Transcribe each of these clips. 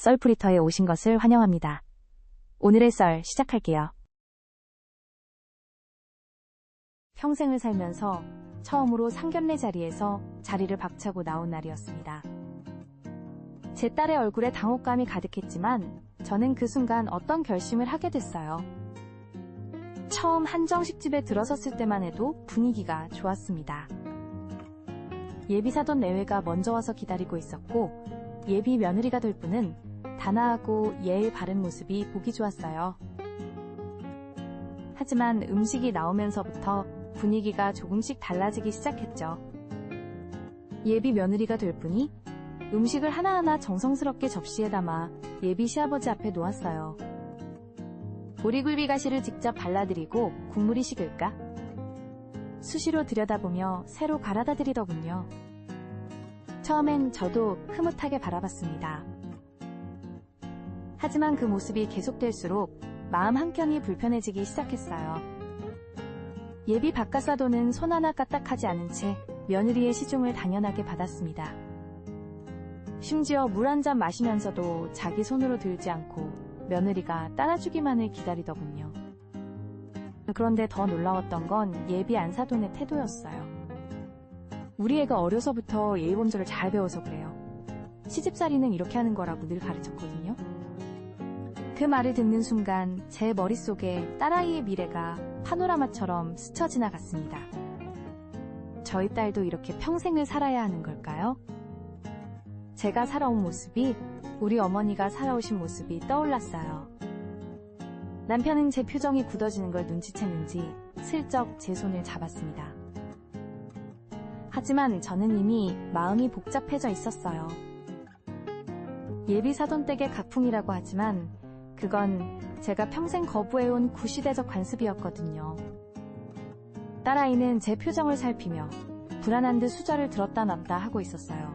썰풀이터에 오신 것을 환영합니다. 오늘의 썰 시작할게요. 평생을 살면서 처음으로 상견례 자리에서 자리를 박차고 나온 날이었습니다. 제 딸의 얼굴에 당혹감이 가득했지만 저는 그 순간 어떤 결심을 하게 됐어요. 처음 한정식집에 들어섰을 때만 해도 분위기가 좋았습니다. 예비사돈 내외가 먼저 와서 기다리고 있었고 예비 며느리가 될 분은 단아하고 예의 바른 모습이 보기 좋았어요. 하지만 음식이 나오면서부터 분위기가 조금씩 달라지기 시작했죠. 예비 며느리가 될 분이 음식을 하나하나 정성스럽게 접시에 담아 예비 시아버지 앞에 놓았어요. 보리굴비 가시를 직접 발라드리고 국물이 식을까? 수시로 들여다보며 새로 갈아다 드리더군요. 처음엔 저도 흐뭇하게 바라봤습니다. 하지만 그 모습이 계속될수록 마음 한켠이 불편해지기 시작했어요. 예비 바깥사돈은 손 하나 까딱하지 않은 채 며느리의 시중을 당연하게 받았습니다. 심지어 물 한 잔 마시면서도 자기 손으로 들지 않고 며느리가 따라주기만을 기다리더군요. 그런데 더 놀라웠던 건 예비 안사돈의 태도였어요. 우리 애가 어려서부터 예의범절을 잘 배워서 그래요. 시집살이는 이렇게 하는 거라고 늘 가르쳤거든요. 그 말을 듣는 순간 제 머릿속에 딸아이의 미래가 파노라마처럼 스쳐 지나갔습니다. 저희 딸도 이렇게 평생을 살아야 하는 걸까요? 제가 살아온 모습이, 우리 어머니가 살아오신 모습이 떠올랐어요. 남편은 제 표정이 굳어지는 걸 눈치챘는지 슬쩍 제 손을 잡았습니다. 하지만 저는 이미 마음이 복잡해져 있었어요. 예비 사돈 댁의 가풍이라고 하지만 그건 제가 평생 거부해온 구시대적 관습이었거든요. 딸아이는 제 표정을 살피며 불안한 듯 수저를 들었다 놨다 하고 있었어요.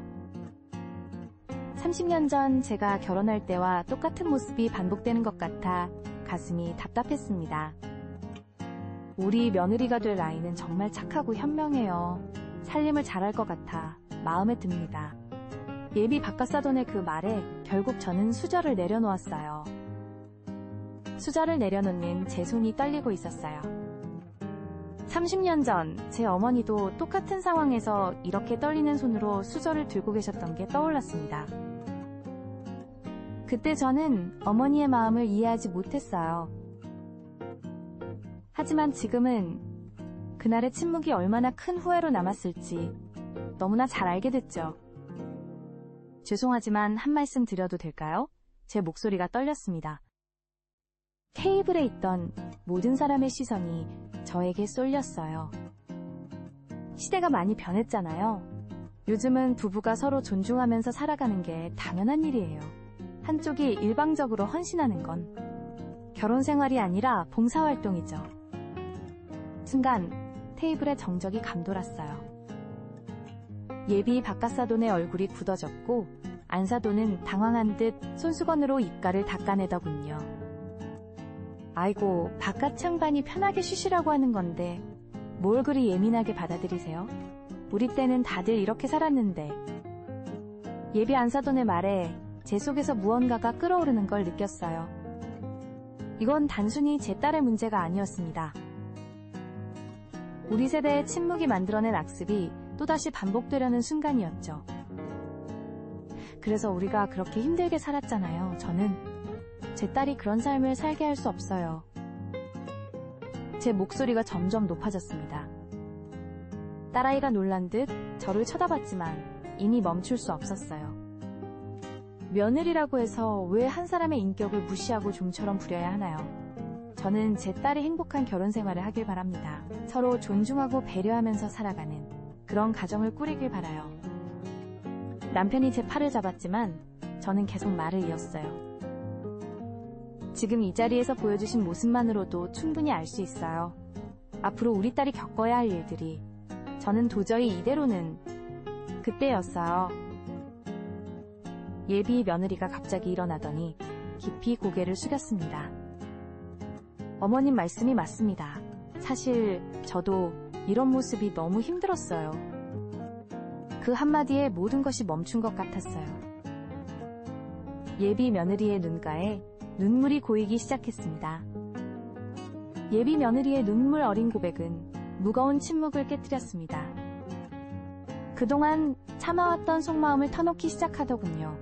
30년 전 제가 결혼할 때와 똑같은 모습이 반복되는 것 같아 가슴이 답답했습니다. 우리 며느리가 될 아이는 정말 착하고 현명해요. 살림을 잘할 것 같아 마음에 듭니다. 예비 바깥사돈의 그 말에 결국 저는 수저를 내려놓았어요. 수저를 내려놓는 제 손이 떨리고 있었어요. 30년 전 제 어머니도 똑같은 상황에서 이렇게 떨리는 손으로 수저를 들고 계셨던 게 떠올랐습니다. 그때 저는 어머니의 마음을 이해하지 못했어요. 하지만 지금은 그날의 침묵이 얼마나 큰 후회로 남았을지 너무나 잘 알게 됐죠. 죄송하지만 한 말씀 드려도 될까요? 제 목소리가 떨렸습니다. 테이블에 있던 모든 사람의 시선이 저에게 쏠렸어요. 시대가 많이 변했잖아요. 요즘은 부부가 서로 존중하면서 살아가는 게 당연한 일이에요. 한쪽이 일방적으로 헌신하는 건 결혼 생활이 아니라 봉사활동이죠. 순간 테이블에 정적이 감돌았어요. 예비 바깥사돈의 얼굴이 굳어졌고 안사돈은 당황한 듯 손수건으로 입가를 닦아내더군요. 아이고, 바깥 창반이 편하게 쉬시라고 하는 건데 뭘 그리 예민하게 받아들이세요? 우리 때는 다들 이렇게 살았는데. 예비 안사돈의 말에 제 속에서 무언가가 끓어오르는 걸 느꼈어요. 이건 단순히 제 딸의 문제가 아니었습니다. 우리 세대의 침묵이 만들어낸 악습이 또다시 반복되려는 순간이었죠. 그래서 우리가 그렇게 힘들게 살았잖아요. 저는 제 딸이 그런 삶을 살게 할 수 없어요. 제 목소리가 점점 높아졌습니다. 딸아이가 놀란 듯 저를 쳐다봤지만 이미 멈출 수 없었어요. 며느리라고 해서 왜 한 사람의 인격을 무시하고 좀처럼 부려야 하나요? 저는 제 딸이 행복한 결혼 생활을 하길 바랍니다. 서로 존중하고 배려하면서 살아가는 그런 가정을 꾸리길 바라요. 남편이 제 팔을 잡았지만 저는 계속 말을 이었어요. 지금 이 자리에서 보여주신 모습만으로도 충분히 알 수 있어요. 앞으로 우리 딸이 겪어야 할 일들이. 저는 도저히 이대로는. 그때였어요. 예비 며느리가 갑자기 일어나더니 깊이 고개를 숙였습니다. 어머님 말씀이 맞습니다. 사실 저도 이런 모습이 너무 힘들었어요. 그 한마디에 모든 것이 멈춘 것 같았어요. 예비 며느리의 눈가에 눈물이 고이기 시작했습니다. 예비 며느리의 눈물 어린 고백은 무거운 침묵을 깨뜨렸습니다. 그동안 참아왔던 속마음을 터놓기 시작하더군요.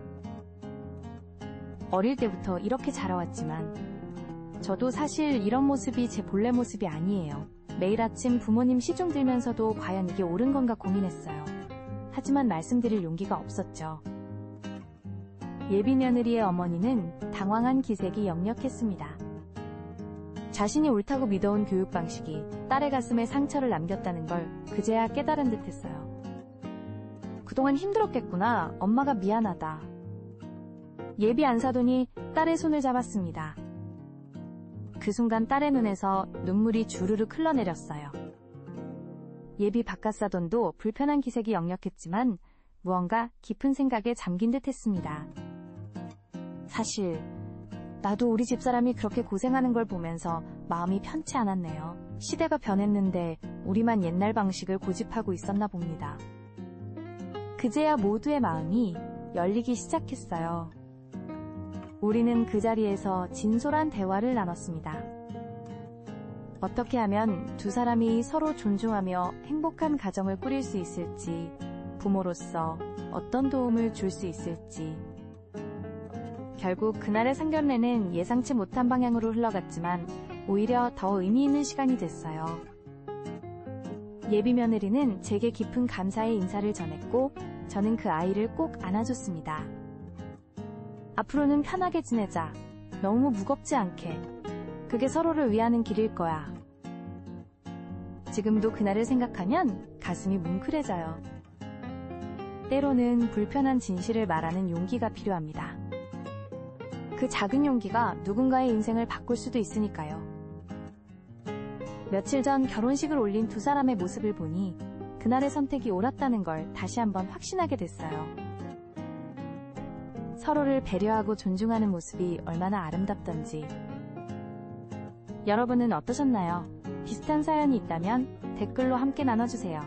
어릴 때부터 이렇게 자라왔지만 저도 사실 이런 모습이 제 본래 모습이 아니에요. 매일 아침 부모님 시중 들면서도 과연 이게 옳은 건가 고민했어요. 하지만 말씀드릴 용기가 없었죠. 예비 며느리의 어머니는 당황한 기색이 역력했습니다. 자신이 옳다고 믿어온 교육 방식이 딸의 가슴에 상처를 남겼다는 걸 그제야 깨달은 듯했어요. 그동안 힘들었겠구나. 엄마가 미안하다. 예비 안 사돈이 딸의 손을 잡았습니다. 그 순간 딸의 눈에서 눈물이 주르륵 흘러내렸어요. 예비 바깥사돈도 불편한 기색이 역력했지만 무언가 깊은 생각에 잠긴 듯 했습니다. 사실 나도 우리 집사람이 그렇게 고생하는 걸 보면서 마음이 편치 않았네요. 시대가 변했는데 우리만 옛날 방식을 고집하고 있었나 봅니다. 그제야 모두의 마음이 열리기 시작했어요. 우리는 그 자리에서 진솔한 대화를 나눴습니다. 어떻게 하면 두 사람이 서로 존중하며 행복한 가정을 꾸릴 수 있을지, 부모로서 어떤 도움을 줄 수 있을지. 결국 그날의 상견례는 예상치 못한 방향으로 흘러갔지만 오히려 더 의미 있는 시간이 됐어요. 예비 며느리는 제게 깊은 감사의 인사를 전했고 저는 그 아이를 꼭 안아줬습니다. 앞으로는 편하게 지내자. 너무 무겁지 않게. 그게 서로를 위하는 길일 거야. 지금도 그날을 생각하면 가슴이 뭉클해져요. 때로는 불편한 진실을 말하는 용기가 필요합니다. 그 작은 용기가 누군가의 인생을 바꿀 수도 있으니까요. 며칠 전 결혼식을 올린 두 사람의 모습을 보니 그날의 선택이 옳았다는 걸 다시 한번 확신하게 됐어요. 서로를 배려하고 존중하는 모습이 얼마나 아름답던지. 여러분은 어떠셨나요? 비슷한 사연이 있다면 댓글로 함께 나눠주세요.